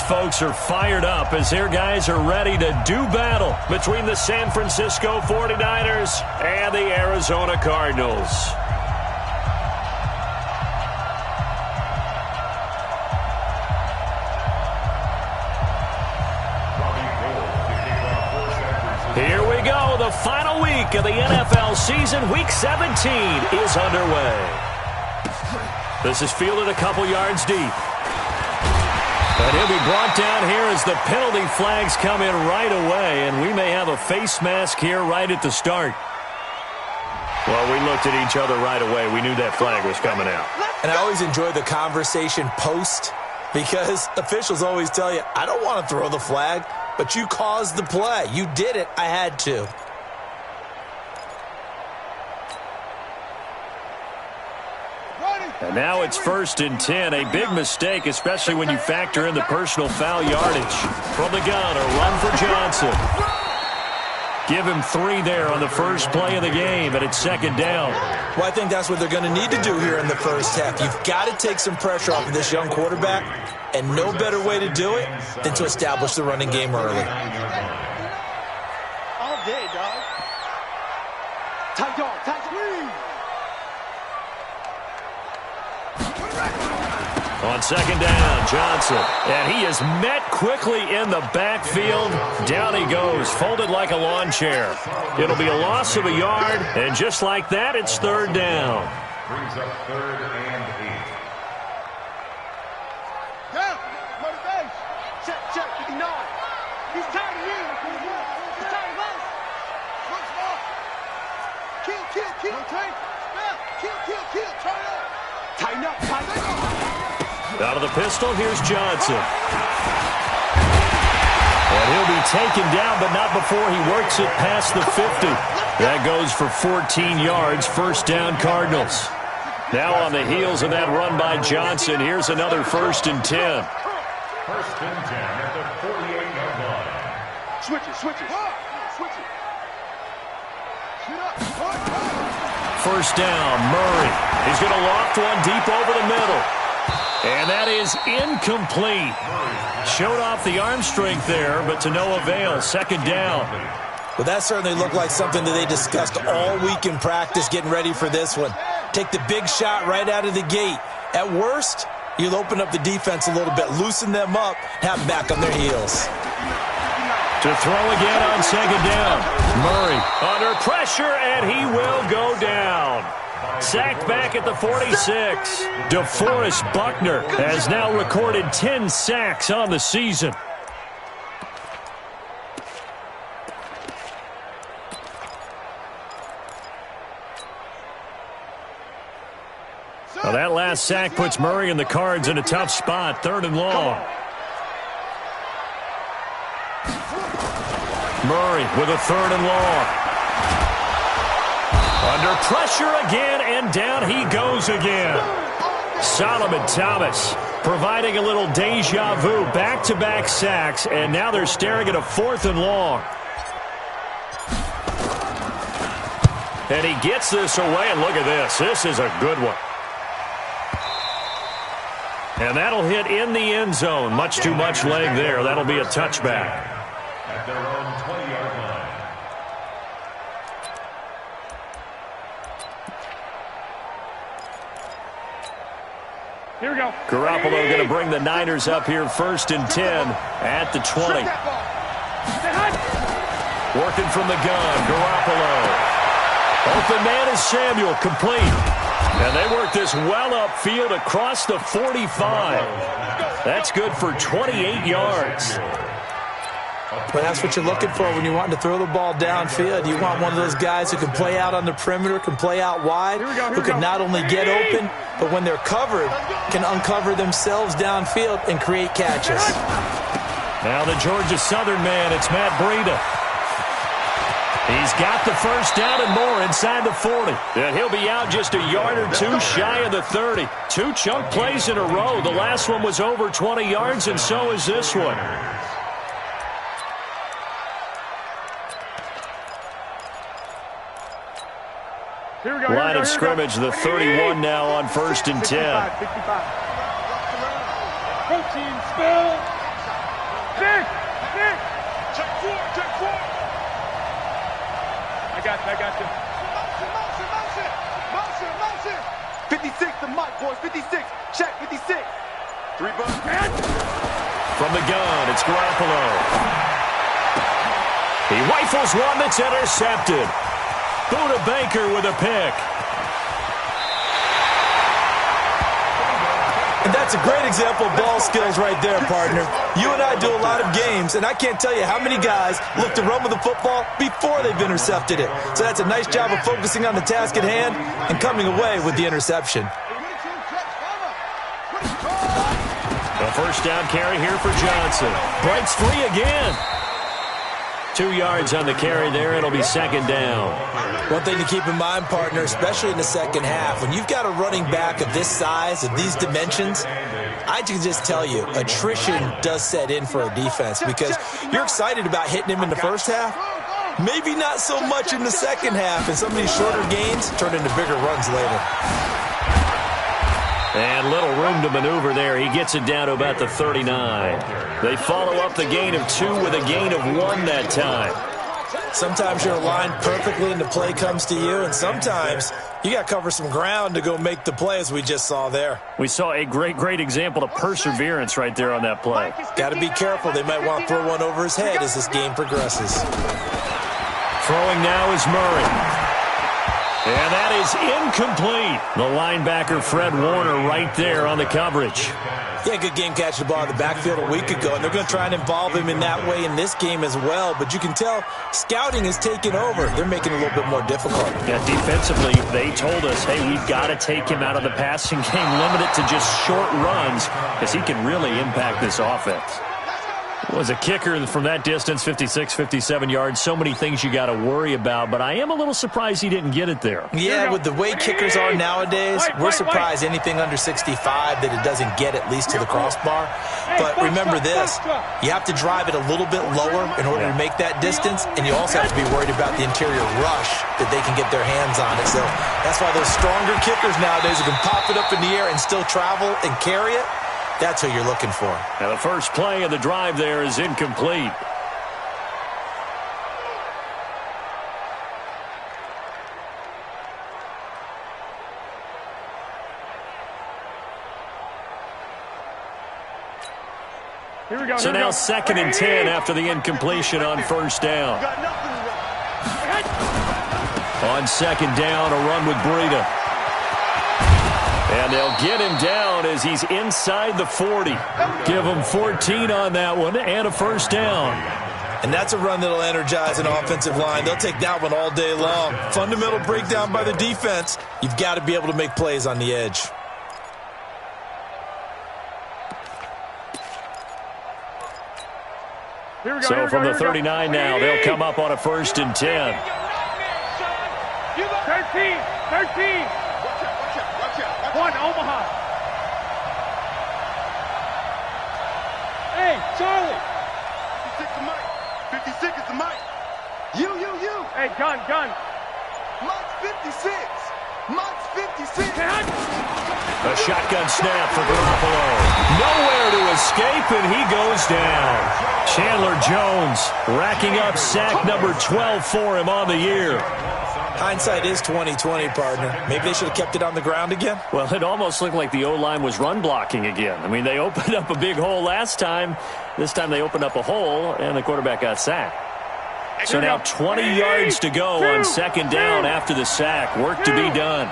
folks are fired up as their guys are ready to do battle between the San Francisco 49ers and the Arizona Cardinals. Here we go. The final week of the NFL season. Week 17 is underway. This is fielded a couple yards deep. And he'll be brought down here as the penalty flags come in right away, and we may have a face mask here right at the start. Well, we looked at each other right away. We knew that flag was coming out. And I always enjoy the conversation post because officials always tell you, I don't want to throw the flag, but you caused the play. You did it. I had to. And now it's 1st and 10. A big mistake, especially when you factor in the personal foul yardage. From the gun, a run for Johnson. Give him 3 there on the first play of the game, and it's 2nd down. Well, I think that's what they're going to need to do here in the first half. You've got to take some pressure off of this young quarterback, and no better way to do it than to establish the running game early. All day, dog. Tight dog, tight squeeze. On 2nd down, Johnson. And he is met quickly in the backfield. Down he goes, folded like a lawn chair. It'll be a loss of a yard, and just like that, it's 3rd down. Brings up 3rd and 8. Down, motivation. Check, 59. He's tired of you. He's tired of us. Look smart. Kill. Spell. Kill. Turn up. Tighten up. Out of the pistol, here's Johnson. And he'll be taken down, but not before he works it past the 50. That goes for 14 yards, 1st down Cardinals. Now on the heels of that run by Johnson, here's another 1st and 10. 1st and 10 at the 48-yard line. Switch it. 1st down, Murray. He's going to loft one deep over the middle. And that is incomplete. Showed off the arm strength there, but to no avail. 2nd down. Well, that certainly looked like something that they discussed all week in practice getting ready for this one. Take the big shot right out of the gate. At worst, you'll open up the defense a little bit, loosen them up, have them back on their heels. To throw again on 2nd down. Murray under pressure, and he will go down. Sacked back at the 46. DeForest Buckner has now recorded 10 sacks on the season. Well, that last sack puts Murray and the Cards in a tough spot. 3rd and long. Murray with a 3rd and long. Under pressure again, and down he goes again. Solomon Thomas providing a little deja vu, back-to-back sacks, and now they're staring at a 4th and long. And he gets this away, and look at this. This is a good one. And that'll hit in the end zone. Much too much leg there. That'll be a touchback. At their own 20-yard line. Here we go. Garoppolo going to bring the Niners up here 1st and 10 at the 20. Working from the gun, Garoppolo. Open man is Samuel, complete. And they work this well upfield across the 45. That's good for 28 yards. Well, that's what you're looking for when you want to throw the ball downfield. You want one of those guys who can play out on the perimeter, can play out wide, who can not only get open, but when they're covered, can uncover themselves downfield and create catches. Now the Georgia Southern man, it's Matt Breida. He's got the 1st down and more inside the 40. And he'll be out just a yard or 2 shy of the 30. 2 chunk plays in a row. The last one was over 20 yards, and so is this one. Line of scrimmage, the 31 now on 1st and 10. 15, spill. I got you. Motion. 56 to Mike, boys. 56. Check, 56. 3 bucks. From the gun, it's Garoppolo. He rifles one that's intercepted. Buda Baker with a pick. And that's a great example of ball skills right there, partner. You and I do a lot of games, and I can't tell you how many guys look to run with the football before they've intercepted it. So that's a nice job of focusing on the task at hand and coming away with the interception. A first down carry here for Johnson. Breaks free again. 2 yards on the carry there. It'll be second down. One thing to keep in mind, partner, especially in the second half, when you've got a running back of this size, of these dimensions, I can just tell you, attrition does set in for a defense because you're excited about hitting him in the first half. Maybe not so much in the second half, and some of these shorter gains turn into bigger runs later. And little room to maneuver there. He gets it down to about the 39. They follow up the gain of 2 with a gain of 1 that time. Sometimes you're aligned perfectly and the play comes to you, and sometimes you got to cover some ground to go make the play, as we just saw there. We saw a great example of perseverance right there on that play. Got to be careful. They might want to throw one over his head as this game progresses. Throwing now is Murray. And that is incomplete. The linebacker, Fred Warner, right there on the coverage. Yeah, good game catching the ball in the backfield a week ago, and they're going to try and involve him in that way in this game as well. But you can tell scouting is taking over. They're making it a little bit more difficult. Yeah, defensively, they told us, hey, we've got to take him out of the passing game, limit it to just short runs, because he can really impact this offense. Was a kicker from that distance, 56, 57 yards. So many things you got to worry about, but I am a little surprised he didn't get it there. Yeah, with the way kickers are nowadays, we're surprised anything under 65 that it doesn't get at least to the crossbar. But remember this, you have to drive it a little bit lower in order to make that distance, and you also have to be worried about the interior rush that they can get their hands on it. So that's why those stronger kickers nowadays who can pop it up in the air and still travel and carry it, that's who you're looking for. And the first play of the drive there is incomplete. Here we go. So now 2nd and 10 after the incompletion on first down. On second down, a run with Breida. And they'll get him down as he's inside the 40. Give him 14 on that one and a first down. And that's a run that'll energize an offensive line. They'll take that one all day long. Fundamental breakdown by the defense. You've got to be able to make plays on the edge. So from the 39 now, they'll come up on a 1st and 10. 13. One, Omaha. Hey, Charlie. 56 to Mike. 56 is to Mike. You. Hey, gun. Mike's 56. Mike's 56. A shotgun snap for Garoppolo. Nowhere to escape, and he goes down. Chandler Jones racking up sack number 12 for him on the year. Hindsight is 20/20, partner. Maybe they should have kept it on the ground again. Well, it almost looked like the O-line was run blocking again. I mean, they opened up a big hole last time. This time they opened up a hole, and the quarterback got sacked. So now 20 yards to go on second down after the sack. Work to be done.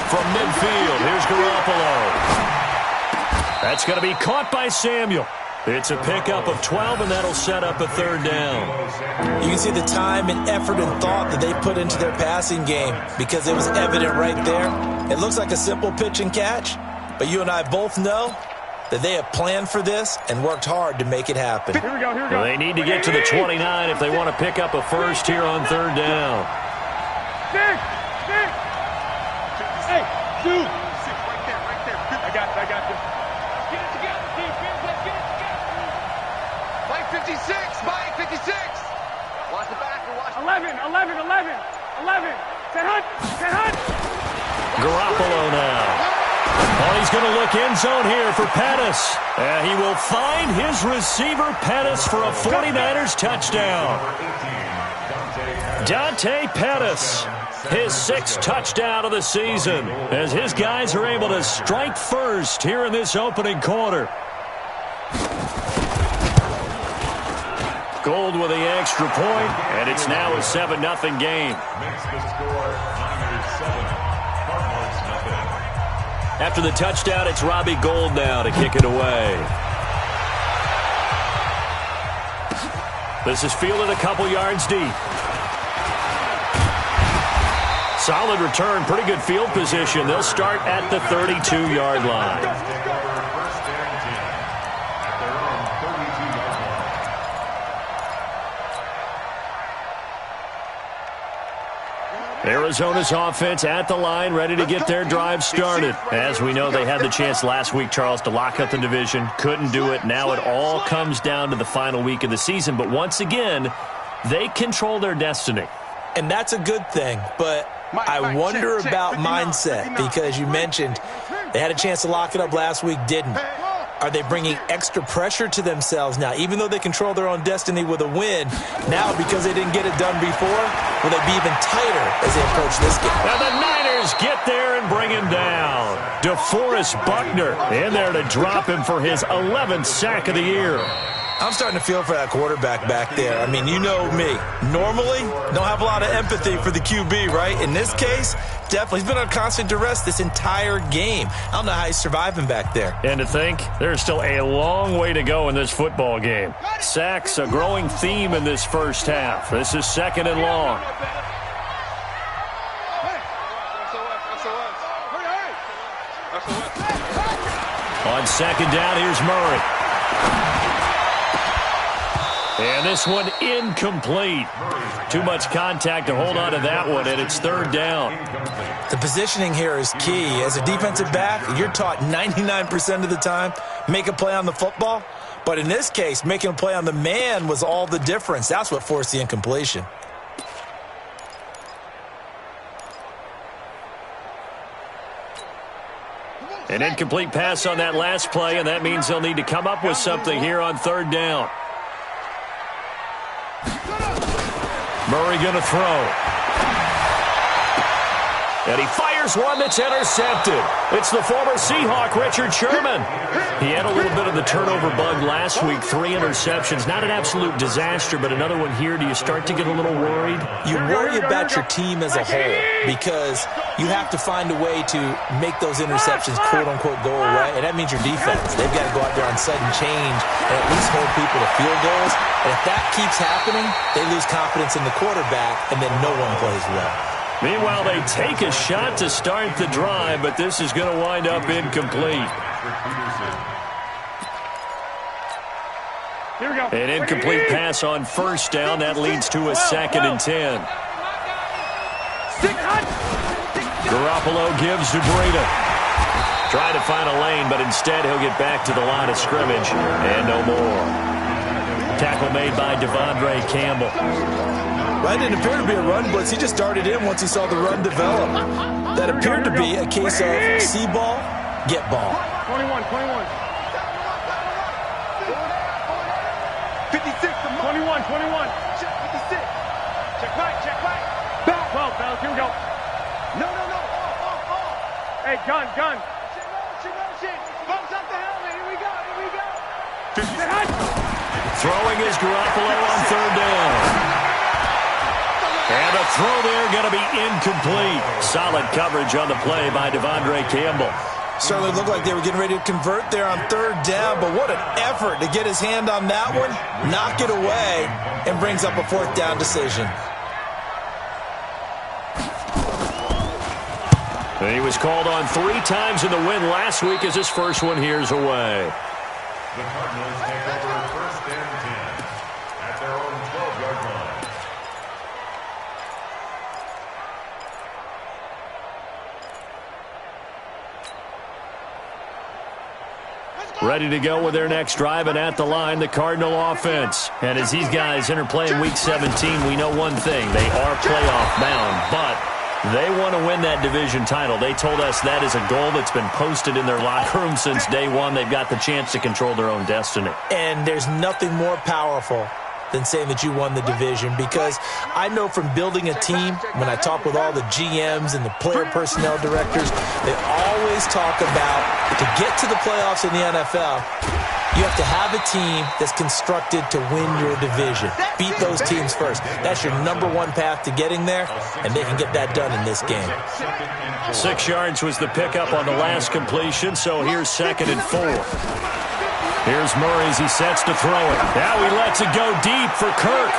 From midfield, here's Garoppolo. That's going to be caught by Samuel. It's a pickup of 12, and that'll set up a 3rd down. You can see the time and effort and thought that they put into their passing game because it was evident right there. It looks like a simple pitch and catch, but you and I both know that they have planned for this and worked hard to make it happen. Here we go. Well, they need to get to the 29 if they want to pick up a first here on 3rd down. Hey, dude. Right there. I got you. Get it together, defense. Let's get it together. Mike 56. Mike 56. Watch the back. 11. 11. 10 hunt. Garoppolo now. Oh, he's going to look end zone here for Pettis. And he will find his receiver, Pettis, for a 49ers touchdown. Dante Pettis, his 6th touchdown of the season, as his guys are able to strike first here in this opening quarter. Gold with the extra point, and it's now a 7-0 game. Makes the score Niners 7, Cardinals nothing. After the touchdown, it's Robbie Gould now to kick it away. This is fielded a couple yards deep. Solid return, pretty good field position. They'll start at the 32-yard line. First and 10 at their own 32-yard line. Arizona's offense at the line, ready to get their drive started. As we know, they had the chance last week, Charles, to lock up the division. Couldn't do it. Now it all comes down to the final week of the season. But once again, they control their destiny. And that's a good thing, but I wonder about mindset, because you mentioned they had a chance to lock it up last week, didn't. Are they bringing extra pressure to themselves now? Even though they control their own destiny with a win, now because they didn't get it done before, will they be even tighter as they approach this game? Now the Niners get there and bring him down. DeForest Buckner in there to drop him for his 11th sack of the year. I'm starting to feel for that quarterback back there. I mean, you know me. Normally, don't have a lot of empathy for the QB, right? In this case, definitely. He's been on constant duress this entire game. I don't know how he's surviving back there. And to think, there's still a long way to go in this football game. Sacks, a growing theme in this first half. This is 2nd and long. On 2nd down, here's Murray. And this one incomplete. Too much contact to hold on to that one, and it's 3rd down. The positioning here is key. As a defensive back, you're taught 99% of the time, make a play on the football. But in this case, making a play on the man was all the difference. That's what forced the incompletion. An incomplete pass on that last play, and that means they'll need to come up with something here on 3rd down. Murray going to throw. And he fires one that's intercepted. It's the former Seahawk, Richard Sherman. He had a little bit of the turnover bug last week, 3 interceptions. Not an absolute disaster, but another one here. Do you start to get a little worried? You worry about your team as a whole, because you have to find a way to make those interceptions, quote-unquote, go away, and that means your defense. They've got to go out there on sudden change and at least hold people to field goals. And if that keeps happening, they lose confidence in the quarterback, and then no one plays well. Meanwhile, they take a shot to start the drive, but this is going to wind up incomplete. Here we go. An incomplete pass on 1st down. That leads to a 2nd and 10. Garoppolo gives to Breida. Trying to find a lane, but instead he'll get back to the line of scrimmage, and no more. Tackle made by Devondre Campbell. Well, it didn't appear to be a run blitz. He just darted in once he saw the run develop. That appeared to be a case of see ball, get ball. 21. 56 to 21. Check 56. Check right. Back. 12, fellas. Here we go. No. Hey, gun. Shit. Bumps up the helmet. Here we go. Throwing is Garoppolo on 3rd down. And a throw there going to be incomplete. Solid coverage on the play by Devondre Campbell. Certainly looked like they were getting ready to convert there on 3rd down, but what an effort to get his hand on that one, knock it away, and brings up a 4th down decision. And he was called on 3 times in the win last week as his first one here's away. The Cardinals take over 1st and 10 at their own 12-yard line. Ready to go with their next drive, and at the line, the Cardinal offense. And as these guys interplay in Week 17, we know one thing. They are playoff bound, but they want to win that division title. They told us that is a goal that's been posted in their locker room since day one. They've got the chance to control their own destiny. And there's nothing more powerful than saying that you won the division, because I know from building a team, when I talk with all the GMs and the player personnel directors, they always talk about, to get to the playoffs in the NFL, you have to have a team that's constructed to win your division. Beat those teams first. That's your number one path to getting there, and they can get that done in this game. 6 yards was the pickup on the last completion, so here's 2nd and 4. Here's Murray as he sets to throw it. Now he lets it go deep for Kirk.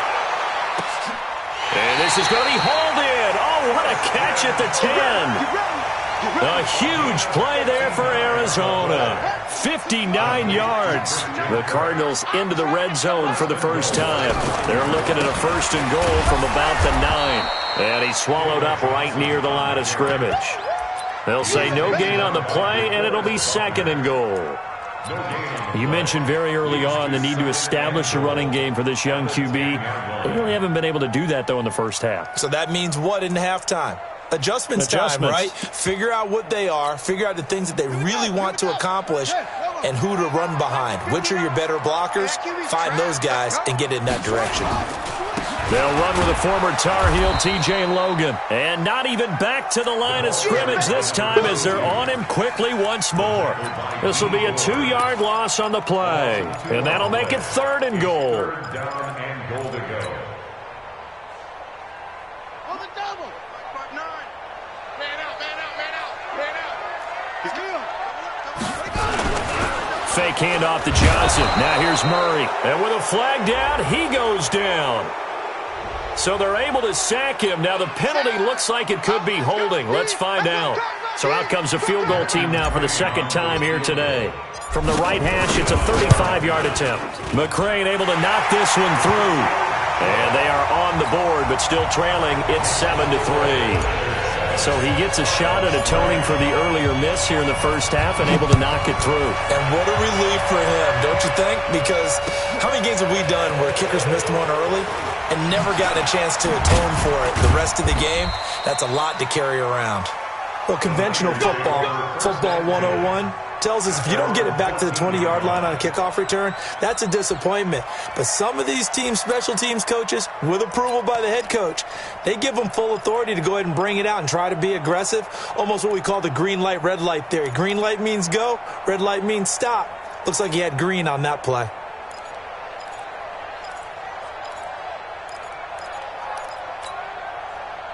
And this is going to be hauled in. Oh, what a catch at the 10. A huge play there for Arizona. 59 yards. The Cardinals into the red zone for the first time. They're looking at a 1st and goal from about the 9. And he's swallowed up right near the line of scrimmage. They'll say no gain on the play, and it'll be 2nd and goal. You mentioned very early on the need to establish a running game for this young QB. They really haven't been able to do that, though, in the first half. So that means what in halftime? Adjustments time, right? Figure out what they are, figure out the things that they really want to accomplish, and who to run behind. Which are your better blockers? Find those guys and get in that direction. They'll run with a former Tar Heel, T.J. Logan. And not even back to the line of scrimmage this time as they're on him quickly once more. This will be a 2-yard loss on the play. And that'll make it 3rd and goal. Down and goal to go. On the double. 5-9. Man out, man out, man out, man out. He's good. Fake handoff to Johnson. Now here's Murray. And with a flag down, he goes down. So they're able to sack him. Now the penalty looks like it could be holding. Let's find out. So out comes a field goal team now for the 2nd time here today. From the right hash, it's a 35-yard attempt. McCrane able to knock this one through. And they are on the board, but still trailing. It's 7-3. So he gets a shot at atoning for the earlier miss here in the first half and able to knock it through. And what a relief for him, don't you think? Because how many games have we done where kickers missed one early and never gotten a chance to atone for it the rest of the game? That's a lot to carry around. Well, conventional football 101, tells us if you don't get it back to the 20-yard line on a kickoff return, that's a disappointment. But some of these teams, special teams coaches, with approval by the head coach, they give them full authority to go ahead and bring it out and try to be aggressive, almost what we call the green light, red light theory. Green light means go, red light means stop. Looks like he had green on that play.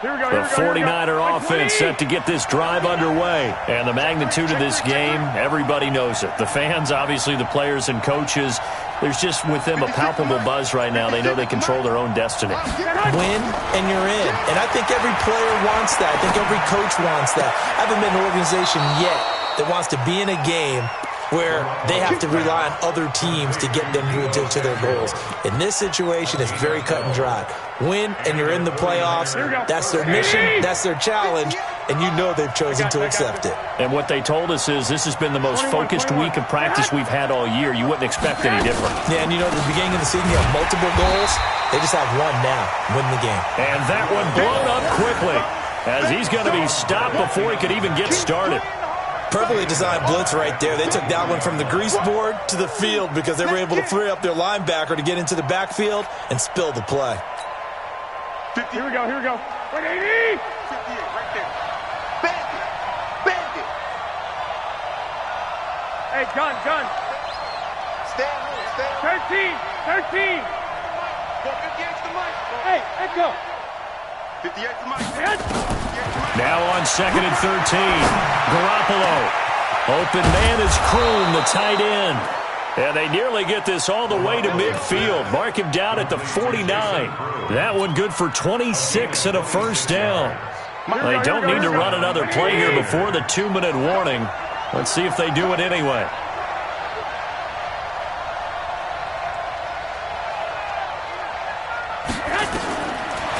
The 49er offense set to get this drive underway. And the magnitude of this game, everybody knows it. The fans, obviously the players and coaches, there's just with them a palpable buzz right now. They know they control their own destiny. Win and you're in. And I think every player wants that. I think every coach wants that. I haven't been an organization yet that wants to be in a game where they have to rely on other teams to get them to their goals. In this situation, it's very cut and dry. Win, and you're in the playoffs. That's their mission. That's their challenge. And you know they've chosen to accept it. And what they told us is this has been the most focused week of practice we've had all year. You wouldn't expect any different. Yeah, and you know, at the beginning of the season, you have multiple goals. They just have one now. Win the game. And that one blown up quickly as he's going to be stopped before he could even get started. Perfectly designed blitz right there. They took that one from the grease board to the field because they were able to free up their linebacker to get into the backfield and spill the play. 50. Here we go, here we go. 180! 58, right there. Bandit! Bandit! Hey, gun. Stand low, stand low. 13! Go 58 to the mic. Hey, let's go. 58 to the mic. Yes. Now on 2nd and 13. Garoppolo. Open man is Kroon, the tight end. And they nearly get this all the way to midfield. Mark him down at the 49. That one good for 26 and a first down. They don't need to run another play here before the 2-minute warning. Let's see if they do it anyway.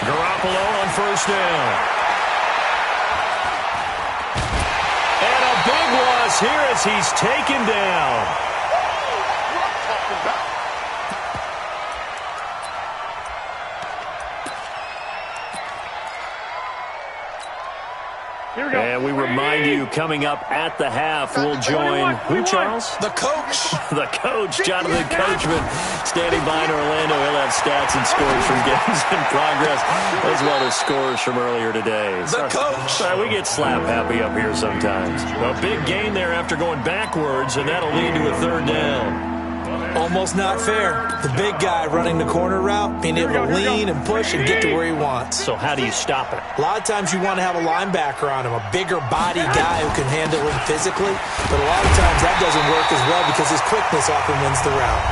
Garoppolo on first down. And a big loss here as he's taken down. And we we remind you, coming up at the half, we'll join who, Charles? The coach. The coach, Jonathan Coachman, standing by in Orlando. He'll have stats and scores from games in progress, as well as scores from earlier today. The coach. We get slap happy up here sometimes. A big gain there after going backwards, and that'll lead to a third down. Almost not fair. The big guy running the corner route, being able to lean and push and get to where he wants. So how do you stop it? A lot of times you want to have a linebacker on him, a bigger body guy who can handle him physically. But a lot of times that doesn't work as well because his quickness often wins the route.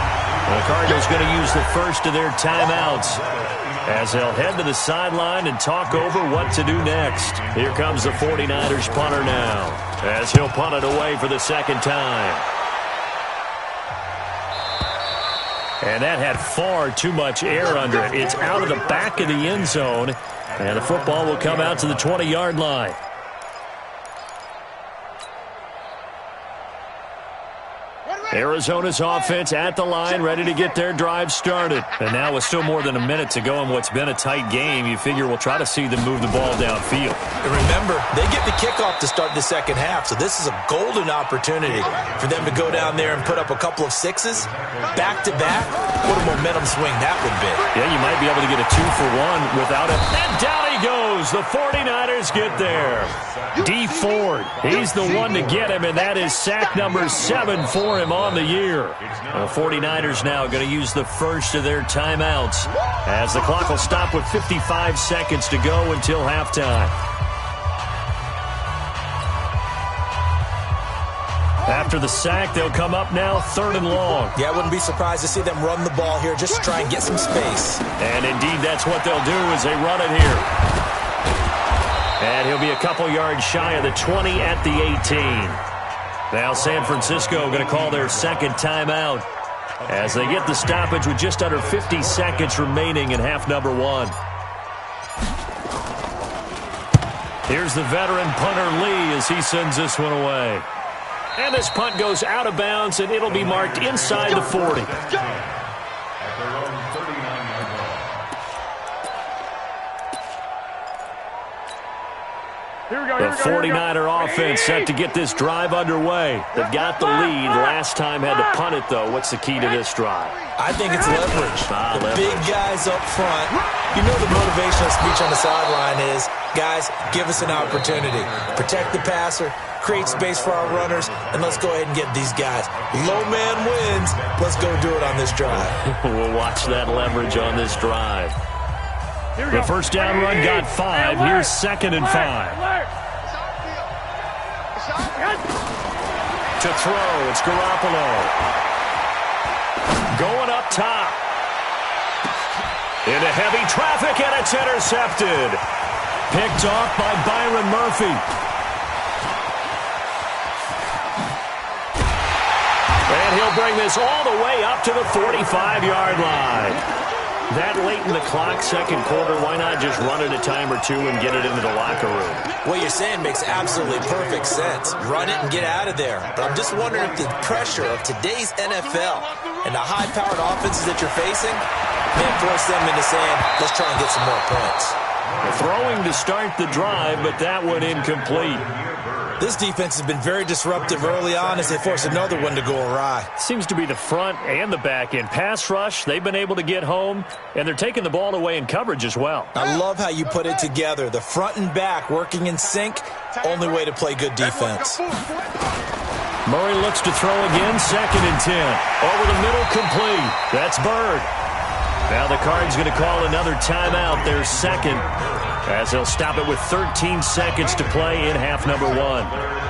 The Cardinals going to use the first of their timeouts as they'll head to the sideline and talk over what to do next. Here comes the 49ers punter now as he'll punt it away for the second time. And that had far too much air under it. It's out of the back of the end zone, and the football will come out to the 20-yard line. Arizona's offense at the line, ready to get their drive started. And now with still more than a minute to go in what's been a tight game, you figure we'll try to see them move the ball downfield. And remember, they get the kickoff to start the second half, so this is a golden opportunity for them to go down there and put up a couple of sixes back-to-back. What a momentum swing that would be. Yeah, you might be able to get a 2-for-1 without it. And down he goes. The 49ers get there. D. Ford, he's the one to get him, and that is sack number 7 for him on the year. The 49ers now going to use the first of their timeouts as the clock will stop with 55 seconds to go until halftime. After the sack, they'll come up now 3rd and long. Yeah, I wouldn't be surprised to see them run the ball here just to try and get some space. And indeed, that's what they'll do as they run it here. And he'll be a couple yards shy of the 20 at the 18. Now San Francisco going to call their second timeout as they get the stoppage with just under 50 seconds remaining in half number 1. Here's the veteran punter Lee as he sends this one away. And this punt goes out of bounds, and it'll be marked inside the 40. The 49er offense set to get this drive underway. They've got the lead. Last time had to punt it, though. What's the key to this drive? I think it's leverage. The big guys up front. You know the motivational speech on the sideline is, guys, give us an opportunity. Protect the passer, create space for our runners, and let's go ahead and get these guys. Low man wins. Let's go do it on this drive. We'll watch that leverage on this drive. The first down run got 5. Here's 2nd and 5. To throw, it's Garoppolo. Going up top. Into heavy traffic, and it's intercepted. Picked off by Byron Murphy. And he'll bring this all the way up to the 45-yard line. That late in the clock, second quarter, why not just run it a time or two and get it into the locker room? What you're saying makes absolutely perfect sense. Run it and get out of there. But I'm just wondering if the pressure of today's NFL and the high-powered offenses that you're facing may force them into saying, let's try and get some more points. Throwing to start the drive, but that one incomplete. This defense has been very disruptive early on as they force another one to go awry. Seems to be the front and the back end. Pass rush, they've been able to get home, and they're taking the ball away in coverage as well. I love how you put it together. The front and back working in sync, only way to play good defense. Murray looks to throw again, 2nd and 10. Over the middle, complete. That's Bird. Now the Cards going to call another timeout, their second, as they'll stop it with 13 seconds to play in half number 1.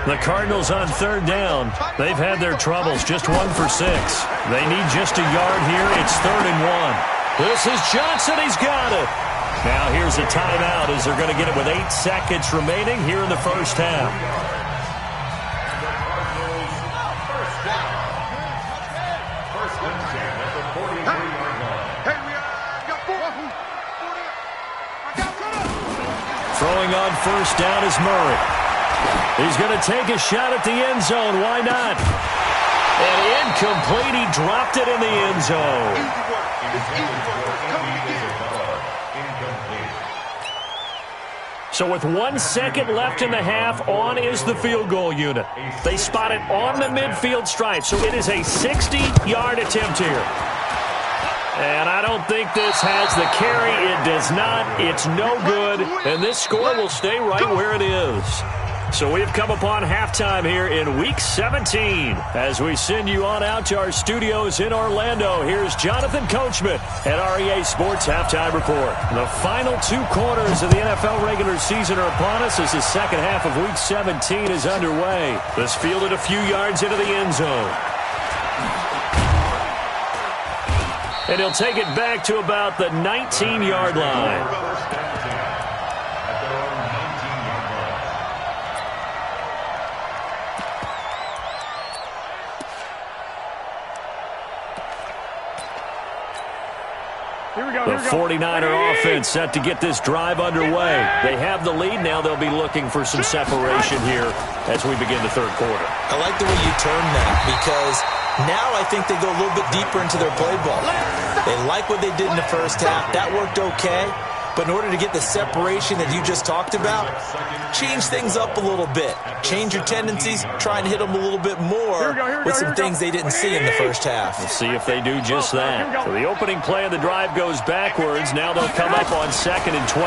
The Cardinals on 3rd down. They've had their troubles, just 1 for 6. They need just a yard here. It's 3rd and 1. This is Johnson. He's got it. Now here's a timeout as they're going to get it with 8 seconds remaining here in the first half. Throwing on first down is Murray. He's going to take a shot at the end zone. Why not? And incomplete. He dropped it in the end zone. So with 1 second left in the half, on is the field goal unit. They spot it on the midfield stripe, so it is a 60-yard attempt here. And I don't think this has the carry. It does not. It's no good. And this score will stay right where it is. So we've come upon halftime here in Week 17. As we send you on out to our studios in Orlando, here's Jonathan Coachman at REA Sports Halftime Report. The final 2 quarters of the NFL regular season are upon us as the second half of Week 17 is underway. This fielded a few yards into the end zone. And he'll take it back to about the 19-yard line. The 49er offense set to get this drive underway. They have the lead. Now they'll be looking for some separation here as we begin the third quarter. I like the way you term that because now I think they go a little bit deeper into their play ball. They like what they did in the first half. That worked okay. But in order to get the separation that you just talked about, change things up a little bit. Change your tendencies, try and hit them a little bit more with some things they didn't see in the first half. We'll see if they do just that. So the opening play of the drive goes backwards. Now they'll come up on 2nd and 12.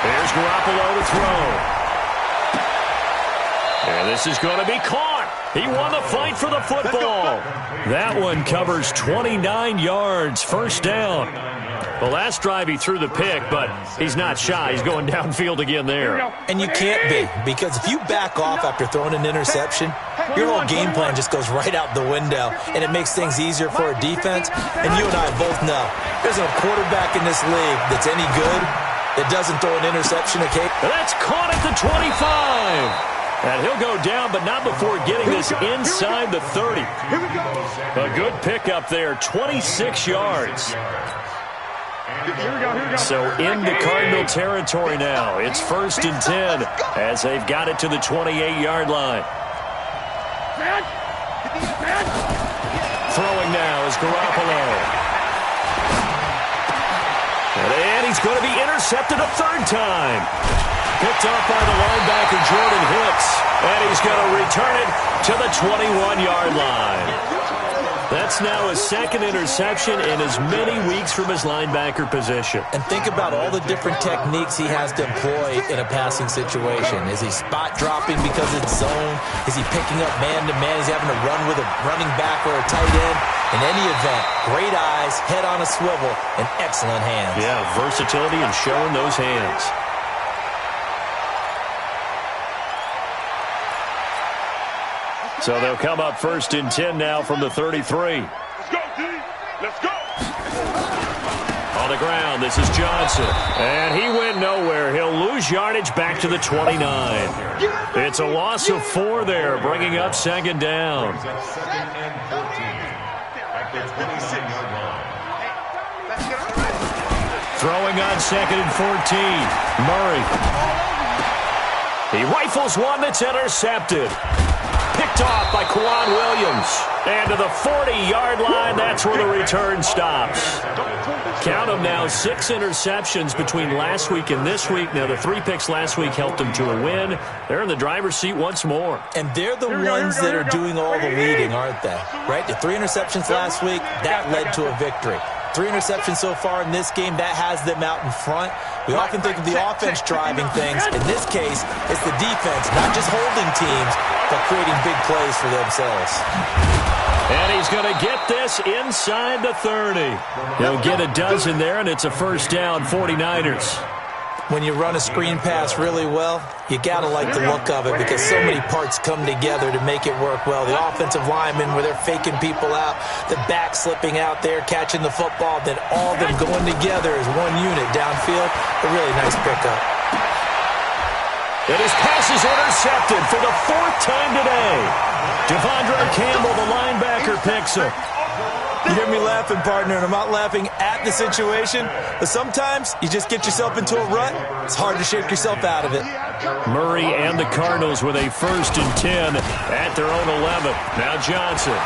There's Garoppolo to throw. And this is going to be caught. He won the fight for the football. That one covers 29 yards, first down. The last drive he threw the pick, but he's not shy. He's going downfield again there. And you can't be, because if you back off after throwing an interception, your whole game plan just goes right out the window, and it makes things easier for a defense. And you and I both know there's no quarterback in this league that's any good that doesn't throw an interception occasionally. That's caught at the 25. And he'll go down, but not before getting this inside the 30. A good pickup there, 26 yards. So into Cardinal territory now. It's 1st and 10 as they've got it to the 28-yard line. Throwing now is Garoppolo. And he's going to be intercepted a 3rd time. Picked off by the linebacker, Jordan Hicks. And he's going to return it to the 21-yard line. That's now his 2nd interception in as many weeks from his linebacker position. And think about all the different techniques he has to employ in a passing situation. Is he spot dropping because it's zone? Is he picking up man-to-man? Is he having to run with a running back or a tight end? In any event, great eyes, head on a swivel, and excellent hands. Yeah, versatility and showing those hands. So they'll come up 1st and 10 now from the 33. Let's go, D. Let's go. On the ground, this is Johnson. And he went nowhere. He'll lose yardage back to the 29. It's a loss of 4 there, bringing up 2nd down. 2nd and 14 at the 26-yard line. Throwing on 2nd and 14. Murray. He rifles one that's intercepted. Picked off by Kwan Williams. And to the 40-yard line, that's where the return stops. Count them now, 6 interceptions between last week and this week. Now, the 3 picks last week helped them to a win. They're in the driver's seat once more. And they're the ones that are doing all the leading, aren't they? Right? The 3 interceptions last week, that led to a victory. 3 interceptions so far in this game, that has them out in front. We often think of the offense driving things. In this case, it's the defense, not just holding teams, but creating big plays for themselves. And he's going to get this inside the 30. He'll get a dozen there, and it's a first down, 49ers. When you run a screen pass really well, you got to like the look of it because so many parts come together to make it work well. The offensive linemen, where they're faking people out, the back slipping out there, catching the football, then all of them going together as one unit downfield. A really nice pickup. And his pass is intercepted for the 4th time today. Devondre Campbell, the linebacker, picks him. You hear me laughing, partner, and I'm not laughing at the situation, but sometimes you just get yourself into a rut. It's hard to shake yourself out of it. Murray and the Cardinals with a 1st and 10 at their own 11. Now Johnson.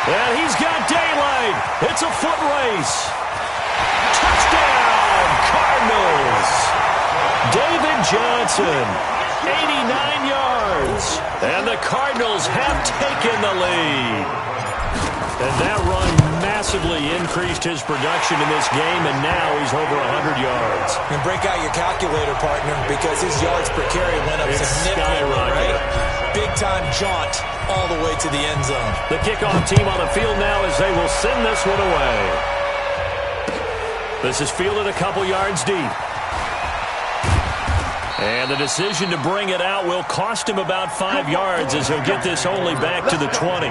And he's got daylight. It's a foot race. Johnson. 89 yards. And the Cardinals have taken the lead. And that run massively increased his production in this game, and now he's over 100 yards. And break out your calculator, partner, because his yards per carry went up significantly, right? Big-time jaunt all the way to the end zone. The kickoff team on the field now as they will send this one away. This is fielded a couple yards deep. And the decision to bring it out will cost him about 5 yards as he'll get this only back to the 20.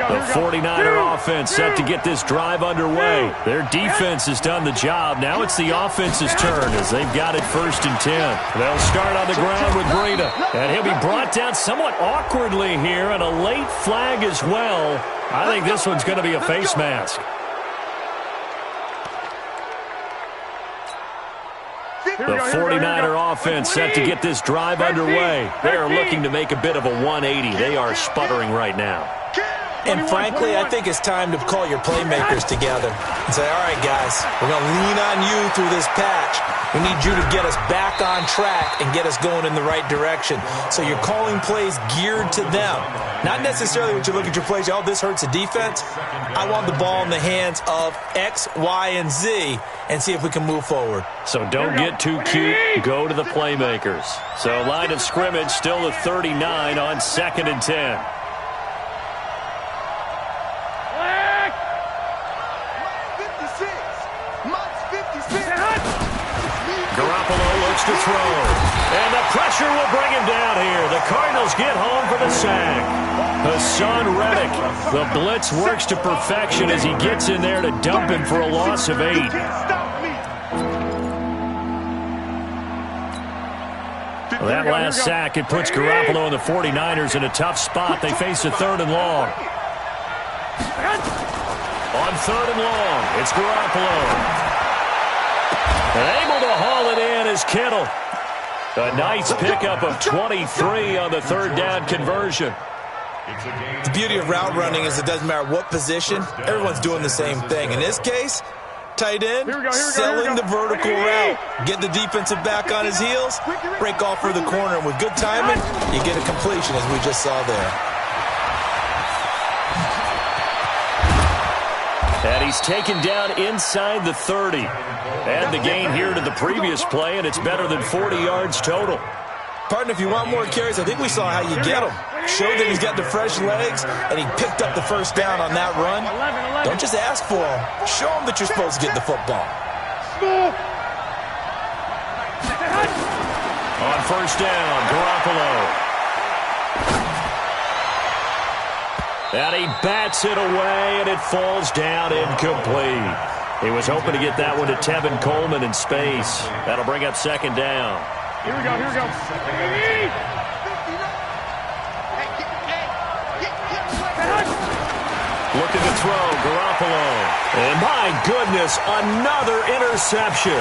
The 49er offense set to get this drive underway. Their defense has done the job. Now it's the offense's turn as they've got it 1st and 10. They'll start on the ground with Breida. And he'll be brought down somewhat awkwardly here, and a late flag as well. I think this one's going to be a face mask. The 49er offense set to get this drive underway. They are looking to make a bit of a 180. They are sputtering right now. And frankly, I think it's time to call your playmakers together and say, all right, guys, we're going to lean on you through this patch. We need you to get us back on track and get us going in the right direction. So you're calling plays geared to them. Not necessarily when you look at your plays, oh, this hurts the defense. I want the ball in the hands of X, Y, and Z and see if we can move forward. So don't get too cute. Go to the playmakers. So line of scrimmage still the 39 on 2nd and 10. Garoppolo looks to throw. And the pressure will bring him down here. The Cardinals get home for the sack. Hassan Reddick. The blitz works to perfection as he gets in there to dump him for a loss of 8. That last sack, it puts Garoppolo and the 49ers in a tough spot. They face a 3rd and long. On 3rd and long, it's Garoppolo. And able to haul it in is Kittle. A nice pickup of 23 on the 3rd down conversion. The beauty of route running is it doesn't matter what position. Everyone's doing the same thing. In this case, tight end, selling the vertical route. Get the defensive back on his heels, break off for the corner. And with good timing, you get a completion as we just saw there. And he's taken down inside the 30. Add the gain here to the previous play, and it's better than 40 yards total. Partner, if you want more carries, I think we saw how you get him. Showed that he's got the fresh legs, and he picked up the 1st down on that run. Don't just ask for him. Show him that you're supposed to get the football. On 1st down, Garoppolo. And he bats it away, and it falls down incomplete. He was hoping to get that one to Tevin Coleman in space. That'll bring up 2nd down. Here we go. Looking to throw, Garoppolo. And my goodness, another interception.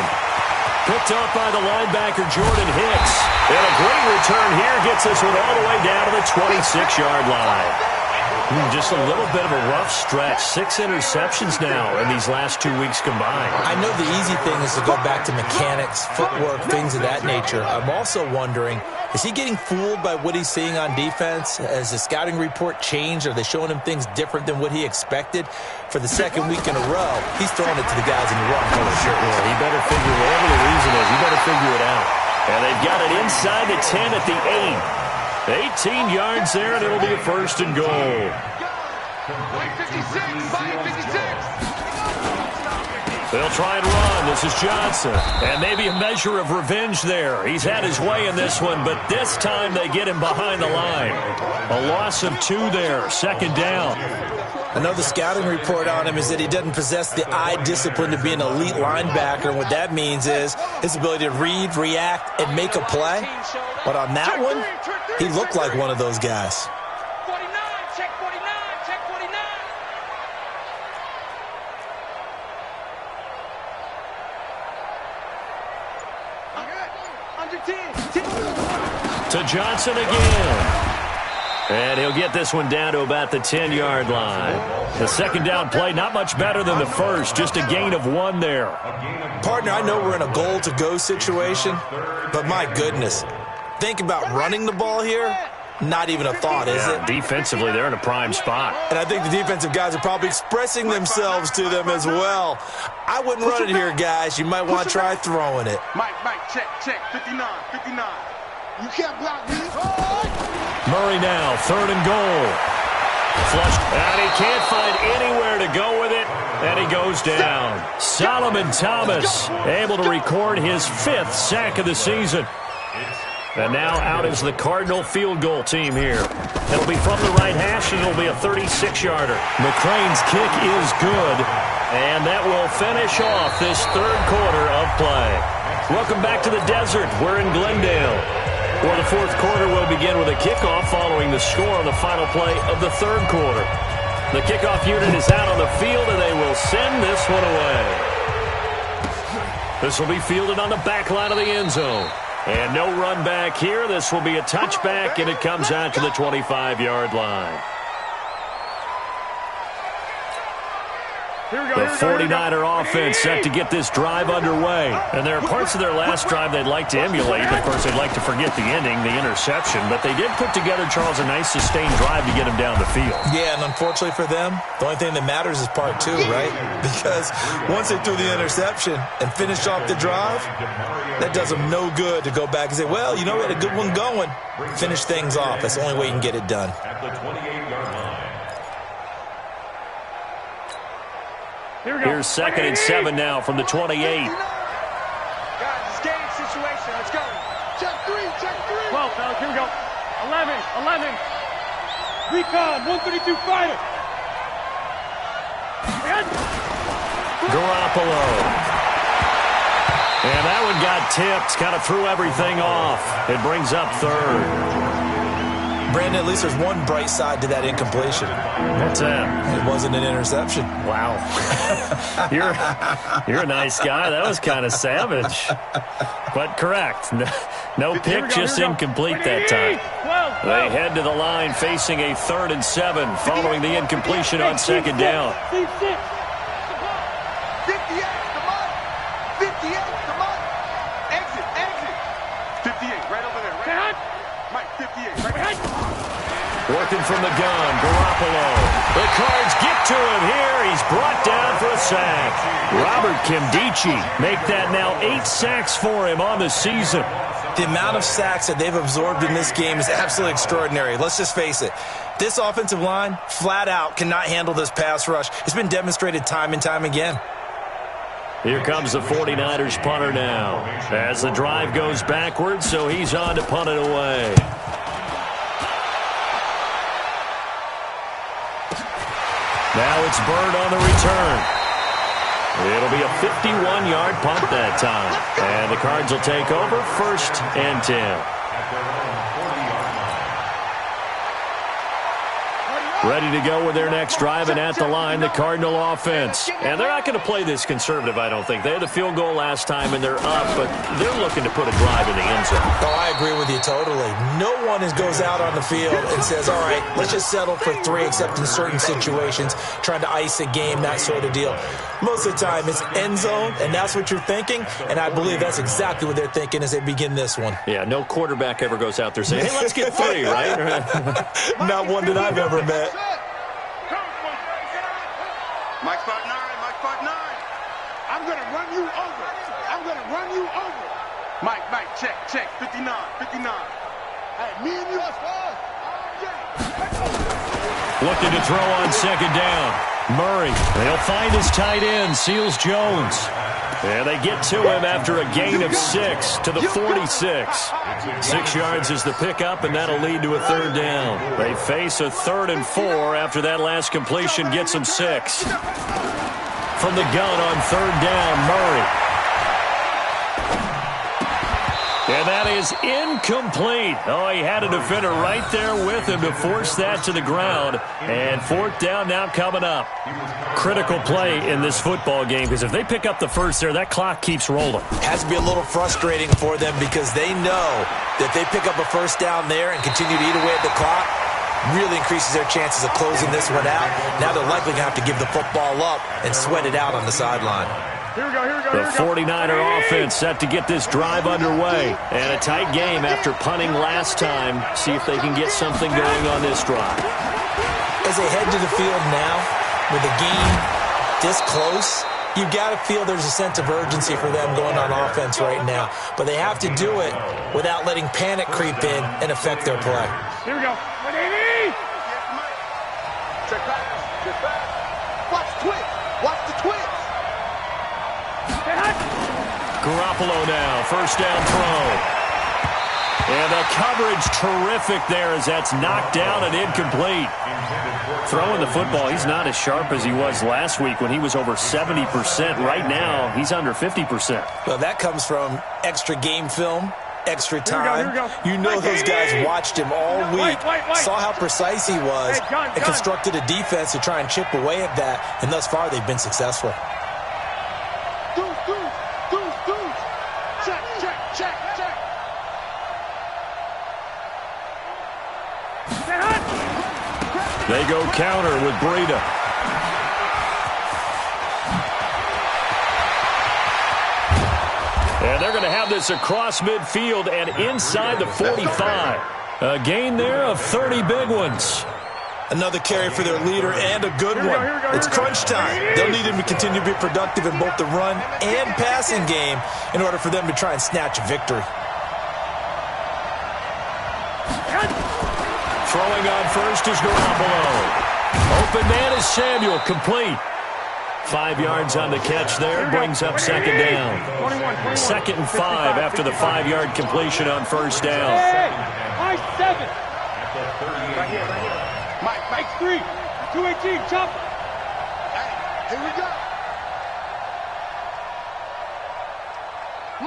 Picked off by the linebacker, Jordan Hicks. And a great return here gets this one all the way down to the 26-yard line. Just a little bit of a rough stretch. 6 interceptions now in these last 2 weeks combined. I know the easy thing is to go back to mechanics, footwork, things of that nature. I'm also wondering, is he getting fooled by what he's seeing on defense? Has the scouting report changed? Are they showing him things different than what he expected? For the 2nd week in a row, he's throwing it to the guys in the wrong color shirt. Yeah, he better figure, whatever the reason is, he better figure it out. And they've got it inside the 10 at the 8. 18 yards there, and it'll be a 1st and goal. 556. They'll try and run. This is Johnson. And maybe a measure of revenge there. He's had his way in this one, but this time they get him behind the line. A loss of 2 there, 2nd down. I know the scouting report on him is that he doesn't possess the eye discipline to be an elite linebacker. And what that means is his ability to read, react, and make a play. But on that one, he looked like one of those guys. 49, check 49, check 49. Under 10. To Johnson again. And he'll get this one down to about the 10-yard line. The second down play, not much better than the first, just a gain of 1 there. Partner, I know we're in a goal-to-go situation, but my goodness, think about running the ball here. Not even a thought, is it? Defensively, they're in a prime spot. And I think the defensive guys are probably expressing themselves to them as well. I wouldn't run it here, guys. You might want to try throwing it. Mike, check, 59. You can't block me. Murray now, 3rd and goal. Flushed, and he can't find anywhere to go with it, and he goes down. Solomon Thomas able to record his 5th sack of the season. And now out is the Cardinal field goal team here. It'll be from the right hash, and it'll be a 36-yarder. McCrane's kick is good, and that will finish off this 3rd quarter of play. Welcome back to the desert. We're in Glendale. Well, the 4th quarter will begin with a kickoff following the score on the final play of the 3rd quarter. The kickoff unit is out on the field, and they will send this one away. This will be fielded on the back line of the end zone. And no run back here. This will be a touchback, and it comes out to the 25-yard line. The 49er offense set to get this drive underway. And there are parts of their last drive they'd like to emulate. Of course, they'd like to forget the ending, the interception. But they did put together, Charles, a nice sustained drive to get him down the field. Yeah, and unfortunately for them, the only thing that matters is part 2, right? Because once they threw the interception and finished off the drive, that does them no good to go back and say, well, you know, we had a good one going. Finish things off. That's the only way you can get it done. At the 28-yard line. Here's 2nd and 7 now from the 28. Guys, it's game situation. Let's go. Check 3. 12, fellas, here we go. 11. Recon, 132 fighter. Garoppolo. And that one got tipped, kind of threw everything off. It brings up 3rd. Brandon, at least there's one bright side to that incompletion. What's that? It wasn't an interception. Wow. You're a nice guy. That was kind of savage. But correct. No pick, just incomplete that time. They head to the line facing a 3rd and 7 following the incompletion on 2nd down. 58, come on. 58, come on. Exit. 58, right over there. Right. Mike, 58, right. Working from the gun, Garoppolo. The Cards get to him here. He's brought down for a sack. Robert Kimdichie make that now 8 sacks for him on the season. The amount of sacks that they've absorbed in this game is absolutely extraordinary. Let's just face it. This offensive line, flat out, cannot handle this pass rush. It's been demonstrated time and time again. Here comes the 49ers punter now. As the drive goes backwards, so he's on to punt it away. Now it's Bird on the return. It'll be a 51-yard punt that time. And the Cards will take over 1st and 10. Ready to go with their next drive, and at the line, the Cardinal offense. And they're not going to play this conservative, I don't think. They had a field goal last time, and they're up, but they're looking to put a drive in the end zone. Oh, I agree with you totally. No one goes out on the field and says, all right, let's just settle for 3, except in certain situations, trying to ice a game, that sort of deal. Most of the time, it's end zone, and that's what you're thinking, and I believe that's exactly what they're thinking as they begin this one. Yeah, no quarterback ever goes out there saying, hey, let's get 3, right? Not one that I've ever met. Mike spot 9. I'm going to run you over. Mike, check. 59. Hey, me and you. Looking to throw on 2nd down. Murray, they'll find his tight end, Seals Jones. And they get to him after a gain of 6 to the 46. 6 yards is the pickup, and that'll lead to a 3rd down. They face a 3rd and 4 after that last completion gets them 6. From the gun on 3rd down, Murray. And that is incomplete. Oh, he had a defender right there with him to force that to the ground. And 4th down now coming up. Critical play in this football game, because if they pick up the first there, that clock keeps rolling. Has to be a little frustrating for them because they know that if they pick up a 1st down there and continue to eat away at the clock, really increases their chances of closing this one out. Now they're likely going to have to give the football up and sweat it out on the sideline. Here we go, here we go, The here we go. 49er offense set to get this drive underway. And a tight game after punting last time. See if they can get something going on this drive. As they head to the field now, with the game this close, you've got to feel there's a sense of urgency for them going on offense right now. But they have to do it without letting panic creep in and affect their play. Here we go. 180! Check back. Check back. Watch the twitch. Watch the twitch. Garoppolo now, first down throw. And the coverage terrific there as that's knocked down and incomplete. Throwing the football, he's not as sharp as he was last week when he was over 70%. Right now, he's under 50%. Well, that comes from extra game film, extra time. Here we go. You know those guys watched him all week, Wait. saw how precise he was, Hey, gun. and constructed a defense to try and chip away at that, and thus far they've been successful. Deuce. Check. They go counter with Breida. And they're going to have this across midfield and inside the 45. A gain there of 30 big ones. Another carry for their leader and a good one. It's crunch time. They'll need him to continue to be productive in both the run and passing game in order for them to try and snatch a victory. Throwing on first is Garoppolo. Open man is Samuel, complete. 5 yards on the catch there, brings up second down. 21. 2nd and 5 after the 5-yard completion on first down. Hey, Mike 7. Right here. Mike 3. 218, chop. Here we go.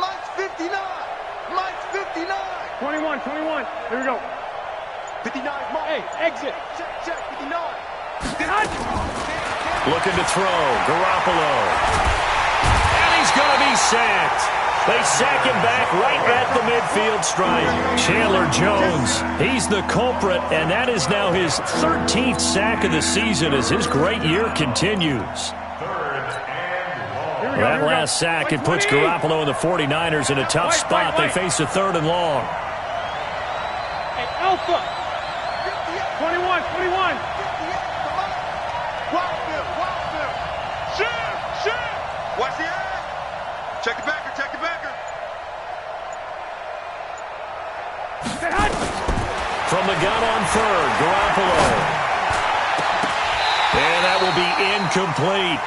Mike's 59. 21. Here we go. 59, Mike. Hey, exit. Check, 59. Looking to throw, Garoppolo. And he's going to be sacked. They sack him back right at the midfield stripe. Chandler Jones, he's the culprit, and that is now his 13th sack of the season as his great year continues. That last sack, it puts Garoppolo and the 49ers in a tough spot. They face a 3rd and long. Hey, Alpha. 21. Wildfield. Shoot. Watch the eye. Check the backer. From the gun on 3rd, Garoppolo. And that will be incomplete.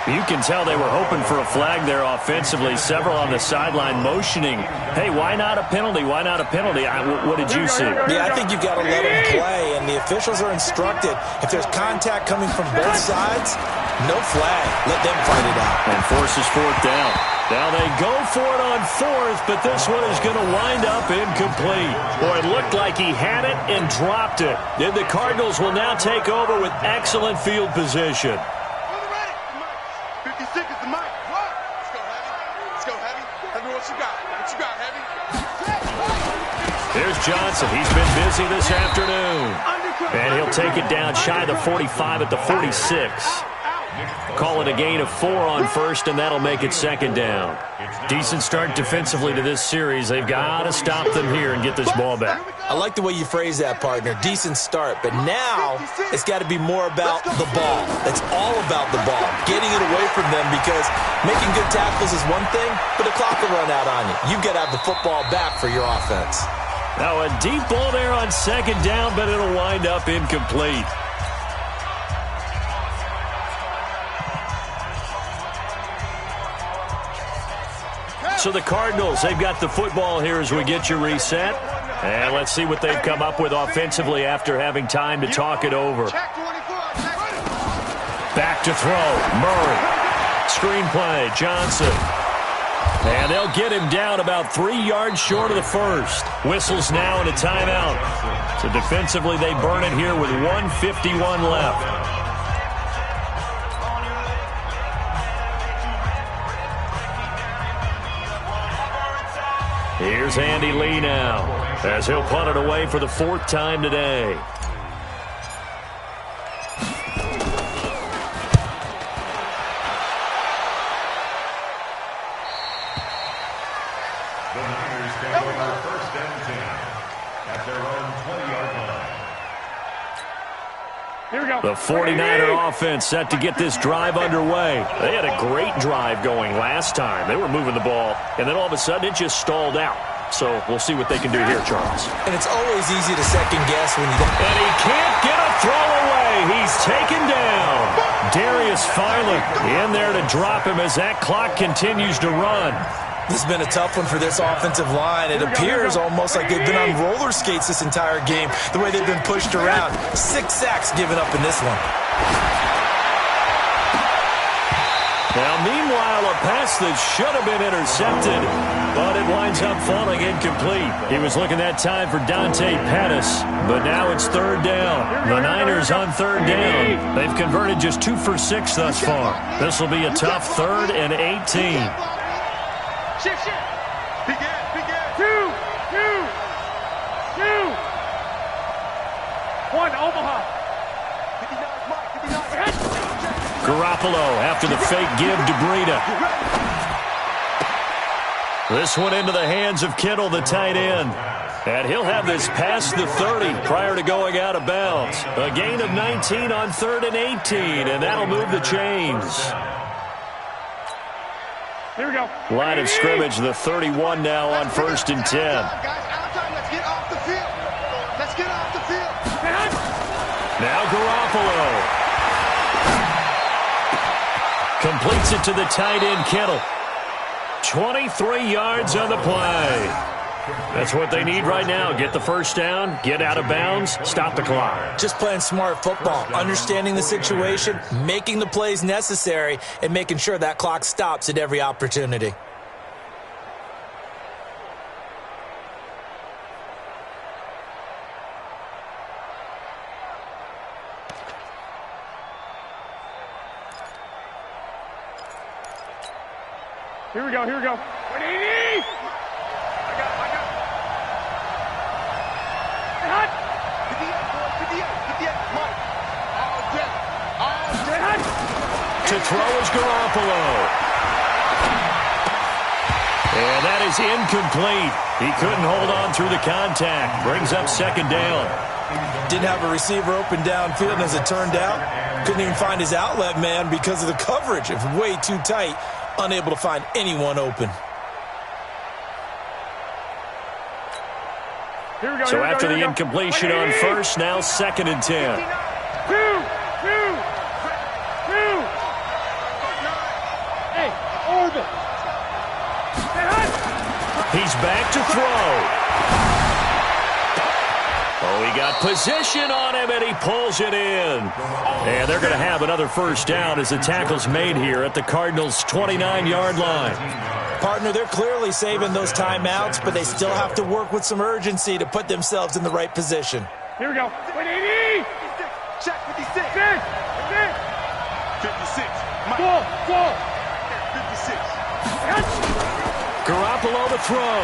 You can tell they were hoping for a flag there offensively. Several on the sideline motioning, hey, why not a penalty? What did you see? Yeah, I think you've got to let them play, and the officials are instructed, if there's contact coming from both sides, no flag. Let them fight it out. And forces 4th down. Now they go for it on 4th, but this one is going to wind up incomplete. Boy, it looked like he had it and dropped it. Then the Cardinals will now take over with excellent field position. 56 is the mic. What? Let's go, Heavy. Heavy, what you got, Heavy? Here's Johnson. He's been busy this afternoon. And he'll take it down shy of the 45 at the 46. Call it a gain of 4 on first, and that'll make it 2nd down. Decent start defensively to this series. They've got to stop them here and get this ball back. I like the way you phrase that, partner. Decent start, but now it's got to be more about the ball. It's all about the ball, getting it away from them, because making good tackles is one thing, but the clock will run out on you. You've got to have the football back for your offense. Now a deep ball there on 2nd down, but it'll wind up incomplete. So the Cardinals, they've got the football here as we get you reset. And let's see what they've come up with offensively after having time to talk it over. Back to throw, Murray. Screenplay, Johnson. And they'll get him down about 3 yards short of the first. Whistles now and a timeout. So defensively, they burn it here with 1:51 left. Here's Andy Lee now, as he'll punt it away for the 4th time today. their own 20-yard line. Here we go. The 49er offense set to get this drive underway. They had a great drive going last time. They were moving the ball, and then all of a sudden it just stalled out. So we'll see what they can do here, Charles. And it's always easy to second guess when you don't. And he can't get a throw away. He's taken down. Darius Philo in there to drop him as that clock continues to run. This has been a tough one for this offensive line. It appears almost like they've been on roller skates this entire game, the way they've been pushed around. 6 sacks given up in this one. Now, meanwhile, a pass that should have been intercepted, but it winds up falling incomplete. He was looking that time for Dante Pettis, but now it's third down. The Niners on third down. They've converted just 2 for 6 thus far. This will be a tough 3rd and 18. Shift. Begin. 2. 1, Omaha. 59's Mike. 59's Garoppolo after the fake give to Breida. This one into the hands of Kittle, the tight end. And he'll have this past the 30 prior to going out of bounds. A gain of 19 on 3rd and 18, and that'll move the chains. Here we go. Line of scrimmage, the 31 now on 1st and 10. Guys, outside. Let's get off the field. Now Garoppolo completes it to the tight end, Kittle. 23 yards on the play. That's what they need right now. Get the first down, get out of bounds, stop the clock. Just playing smart football, understanding the situation, making the plays necessary, and making sure that clock stops at every opportunity. Here we go. 180. I got it. Hot. 58, Mike. All day. To throw is Garoppolo. And that is incomplete. He couldn't hold on through the contact. Brings up 2nd down. Didn't have a receiver open downfield, and as it turned out, couldn't even find his outlet man because of the coverage. It was way too tight. Unable to find anyone open. So after the incompletion on 1st, now 2nd and 10. 2. Hey, orbit. He's back to throw. Oh, he got position on him, and he pulls it in. And they're going to have another first down as the tackle's made here at the Cardinals' 29-yard line. Partner, they're clearly saving those timeouts, but they still have to work with some urgency to put themselves in the right position. Here we go. 180. Check 56. 56. 56. Four. 56. Garoppolo to throw.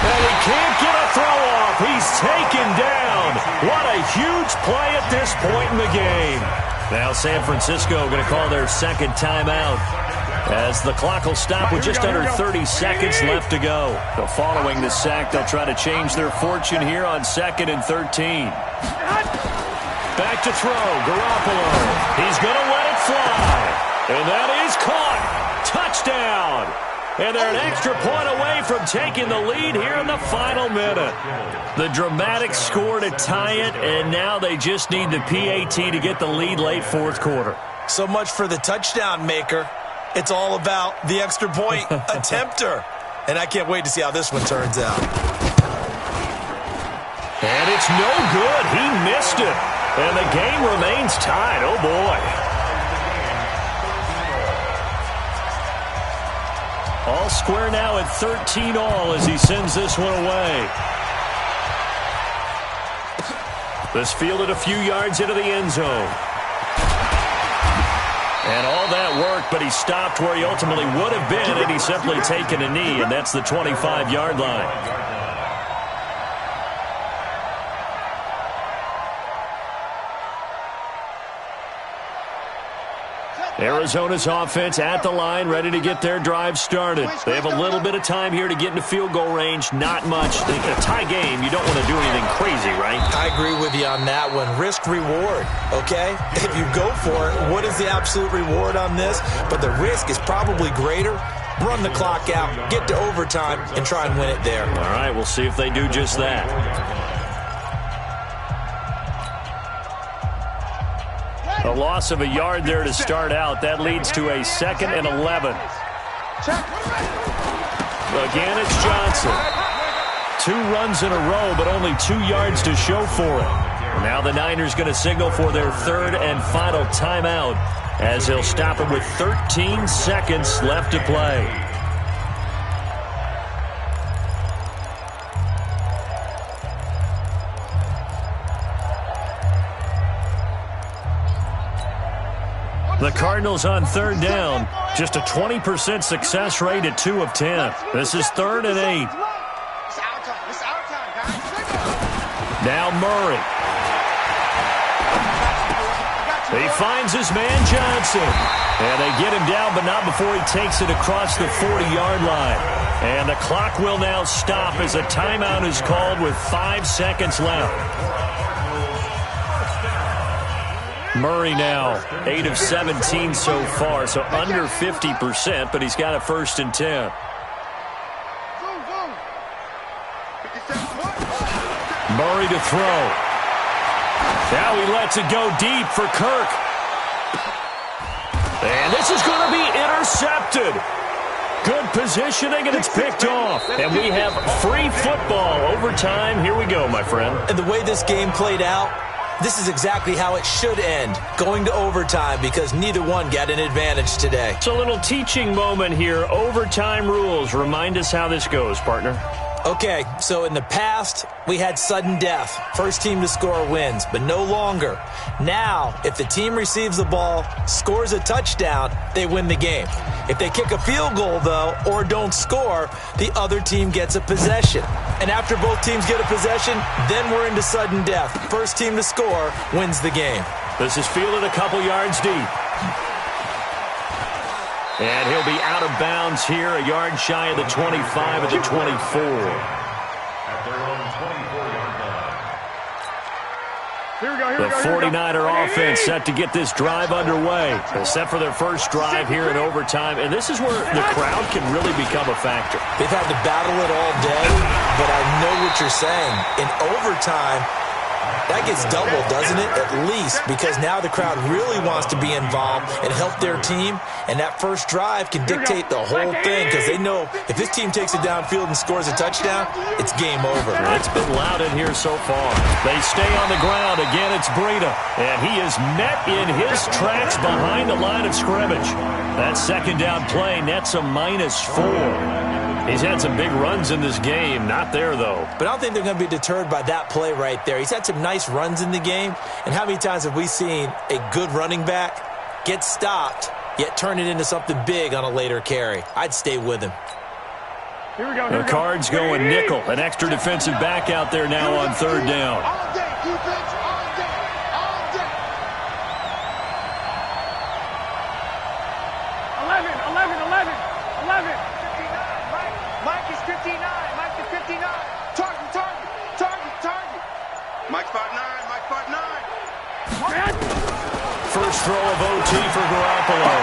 And he can't get a throw off. He's taken down. What a huge play at this point in the game. Now San Francisco going to call their 2nd timeout as the clock will stop with just under 30 seconds left to go. So following the sack, they'll try to change their fortune here on 2nd and 13. Back to throw. Garoppolo. He's going to let it fly. And that is caught. Touchdown. And they're an extra point away from taking the lead here in the final minute. The dramatic score to tie it, and now they just need the PAT to get the lead late 4th quarter. So much for the touchdown maker. It's all about the extra point attempter. And I can't wait to see how this one turns out. And it's no good. He missed it. And the game remains tied. Oh, boy. All square now at 13 all as he sends this one away. This fielded a few yards into the end zone. And all that work, but he stopped where he ultimately would have been, and he's simply taken a knee, and that's the 25-yard line. Arizona's offense at the line, ready to get their drive started. They have a little bit of time here to get into field goal range, not much. In a tie game, you don't want to do anything crazy, right? I agree with you on that one. Risk-reward, okay? If you go for it, what is the absolute reward on this? But the risk is probably greater. Run the clock out, get to overtime, and try and win it there. All right, we'll see if they do just that. A loss of a yard there to start out. That leads to a 2nd and 11. Again, it's Johnson. 2 runs in a row, but only 2 yards to show for it. Now the Niners going to signal for their 3rd and final timeout as they'll stop it with 13 seconds left to play. The Cardinals on 3rd down. Just a 20% success rate at 2 of 10. This is 3rd and 8. Now Murray. He finds his man Johnson. And they get him down, but not before he takes it across the 40-yard line. And the clock will now stop as a timeout is called with 5 seconds left. Murray now 8 of 17 so far, so under 50%, but he's got a 1st and 10. Murray to throw. Now he lets it go deep for Kirk. And this is going to be intercepted. Good positioning, and it's picked off. And we have free football overtime. Here we go, my friend. And the way this game played out, this is exactly how it should end, going to overtime, because neither one got an advantage today. So a little teaching moment here. Overtime rules. Remind us how this goes, partner. Okay, so in the past, we had sudden death. First team to score wins, but no longer. Now, if the team receives the ball, scores a touchdown, they win the game. If they kick a field goal, though, or don't score, the other team gets a possession. And after both teams get a possession, then we're into sudden death. First team to score wins the game. This is fielded a couple yards deep. And he'll be out of bounds here, a yard shy of the 25 of the 24. At their own 24-yard line. The 49er offense set to get this drive underway. They're set for their first drive here in overtime, and this is where the crowd can really become a factor. They've had to battle it all day, but I know what you're saying. In overtime, that gets doubled, doesn't it? At least, because now the crowd really wants to be involved and help their team, and that first drive can dictate the whole thing, because they know if this team takes it downfield and scores a touchdown, it's game over. It's been loud in here so far. They stay on the ground. Again, it's Breida, and he is met in his tracks behind the line of scrimmage. That 2nd down play nets a -4. He's had some big runs in this game. Not there, though. But I don't think they're going to be deterred by that play right there. He's had some nice runs in the game. And how many times have we seen a good running back get stopped, yet turn it into something big on a later carry? I'd stay with him. Here we go. The Cards going nickel. An extra defensive back out there now on 3rd down. All day, defense, all day, all day. 11. Mike is 59. Mike is 59. Target. Mike 5'9". Mike 5'9". First throw of OT for Garoppolo.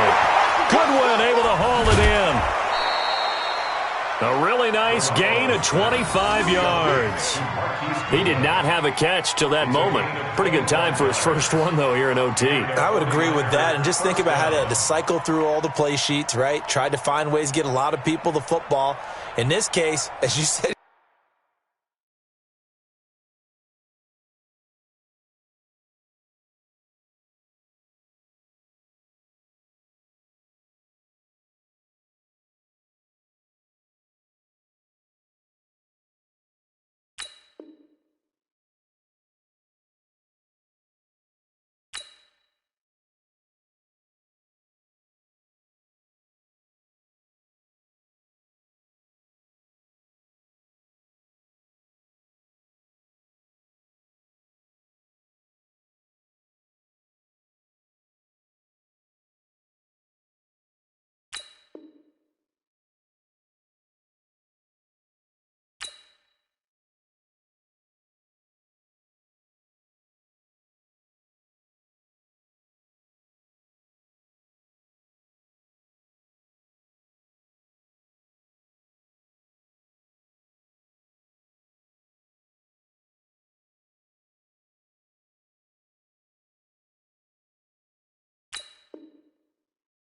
Goodwin able to haul it in. A really nice gain of 25 yards. He did not have a catch till that moment. Pretty good time for his first one, though, here in OT. I would agree with that. And just think about how they had to cycle through all the play sheets, right? Tried to find ways to get a lot of people the football. In this case, as you said,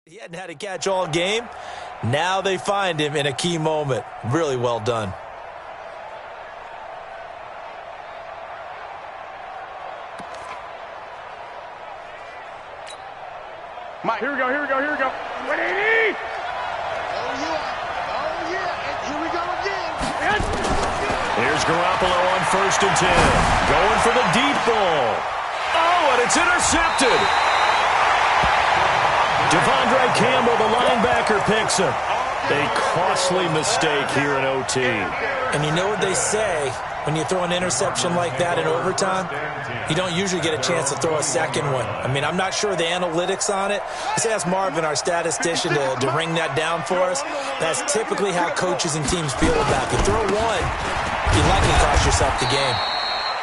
He hadn't had a catch all game. Now they find him in a key moment. Really well done. Mike, here we go. What do you need? Oh, yeah. And here we go again. Here's Garoppolo on 1st and 10. Going for the deep ball. Oh, and it's intercepted. Devondre Campbell, the linebacker, picks him. A costly mistake here in OT. And you know what they say, when you throw an interception like that in overtime, you don't usually get a chance to throw a second one. I mean, I'm not sure the analytics on it. Let's ask Marvin, our statistician, to ring that down for us. That's typically how coaches and teams feel about it. You throw one, you likely cost yourself the game.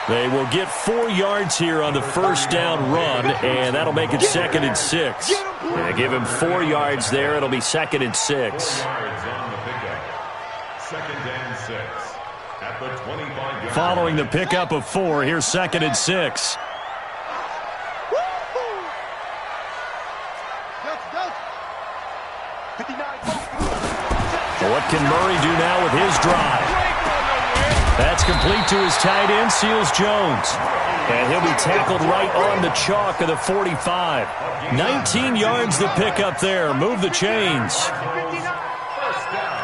They will get 4 yards here on the first down run, and that'll make it 2nd and 6. Yeah, give him 4 yards there. It'll be 2nd and 6. 2nd and 6. At the 25-yard Following the pickup of 4, here's 2nd and 6. What can Murray do now with his drive? That's complete to his tight end, Seals Jones. And he'll be tackled right on the chalk of the 45. 19 yards to pick up there. Move the chains. First down.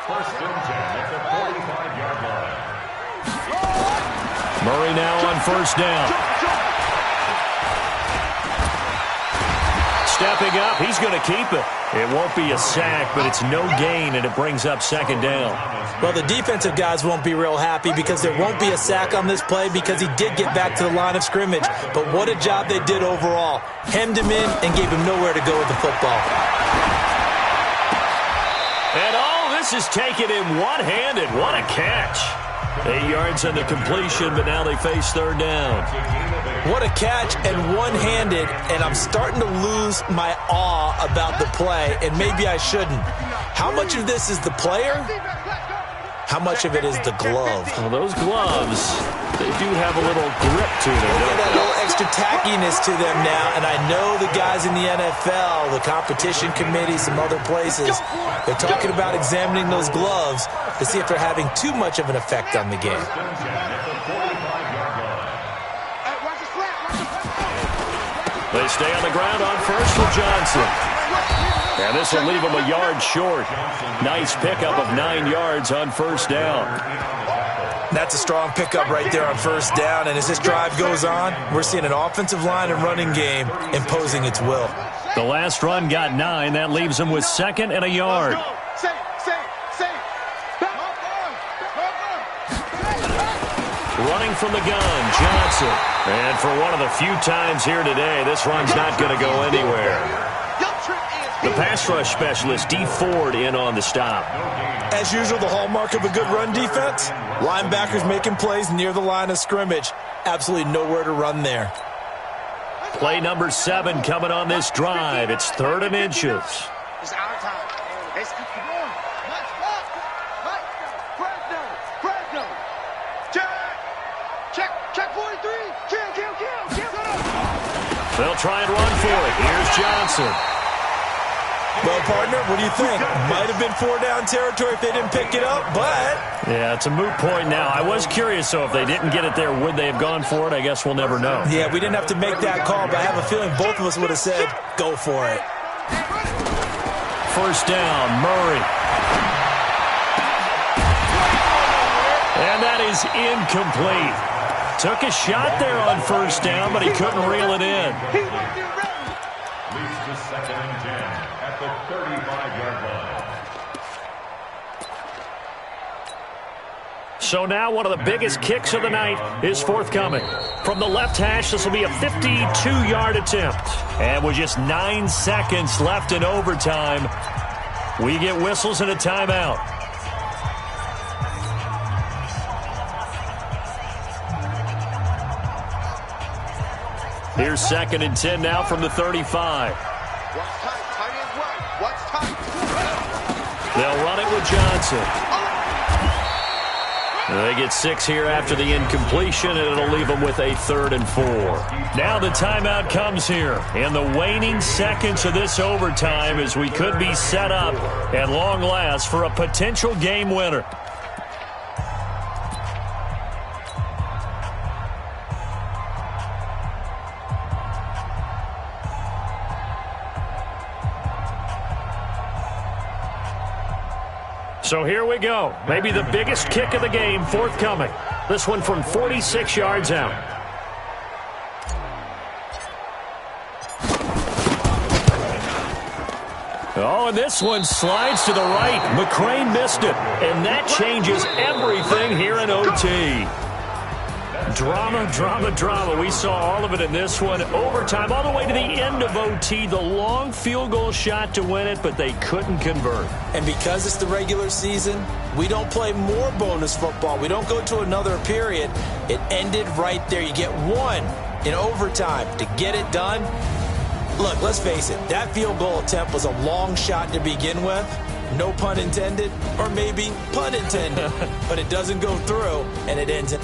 1st and 10 at the 45-yard line. Murray now on 1st down. Stepping up, he's going to keep it. It won't be a sack, but it's no gain, and it brings up 2nd down. Well, the defensive guys won't be real happy because there won't be a sack on this play because he did get back to the line of scrimmage. But what a job they did overall. Hemmed him in and gave him nowhere to go with the football. And all this is taken in one-handed. What a catch. 8 yards on the completion, but now they face 3rd down. What a catch and one-handed, and I'm starting to lose my awe about the play, and maybe I shouldn't. How much of this is the player? How much of it is the glove? Well, those gloves, they do have a little grip to them. They got a little extra tackiness to them now, and I know the guys in the NFL, the competition committee, some other places, they're talking about examining those gloves to see if they're having too much of an effect on the game. They stay on the ground on 1st for Johnson. And this will leave him a yard short. Nice pickup of 9 yards on 1st down. That's a strong pickup right there on 1st down. And as this drive goes on, we're seeing an offensive line and running game imposing its will. The last run got 9. That leaves him with 2nd and a yard. Running from the gun, Johnson. And for one of the few times here today, this run's not going to go anywhere. The pass rush specialist, D. Ford, in on the stop. As usual, the hallmark of a good run defense, linebackers making plays near the line of scrimmage. Absolutely nowhere to run there. Play number 7 coming on this drive. It's 3rd and inches. It's our time. Let's keep going. Check 43. Kill. They'll try and run for it. Here's Johnson. Well, partner, what do you think? Might have been 4-down territory if they didn't pick it up, but... Yeah, it's a moot point now. I was curious, so if they didn't get it there, would they have gone for it? I guess we'll never know. Yeah, we didn't have to make that call, but I have a feeling both of us would have said, go for it. 1st down, Murray. And that is incomplete. Took a shot there on 1st down, but he couldn't reel it in. Leads to 2nd and 10 at the 35-yard line. So now one of the biggest kicks of the night is forthcoming. From the left hash, this will be a 52-yard attempt. And with just 9 seconds left in overtime, we get whistles and a timeout. Here's 2nd and 10 now from the 35. They'll run it with Johnson. They get 6 here after the incompletion, and it'll leave them with a 3rd and 4. Now the timeout comes here in the waning seconds of this overtime as we could be set up at long last for a potential game winner. So here we go. Maybe the biggest kick of the game forthcoming. This one from 46 yards out. Oh, and this one slides to the right. McCrane missed it. And that changes everything here in OT. Drama, drama, drama. We saw all of it in this one. Overtime all the way to the end of OT. The long field goal shot to win it, but they couldn't convert. And because it's the regular season, we don't play more bonus football. We don't go to another period. It ended right there. You get one in overtime to get it done. Look, let's face it. That field goal attempt was a long shot to begin with. No pun intended, or maybe pun intended. But it doesn't go through, and it ends in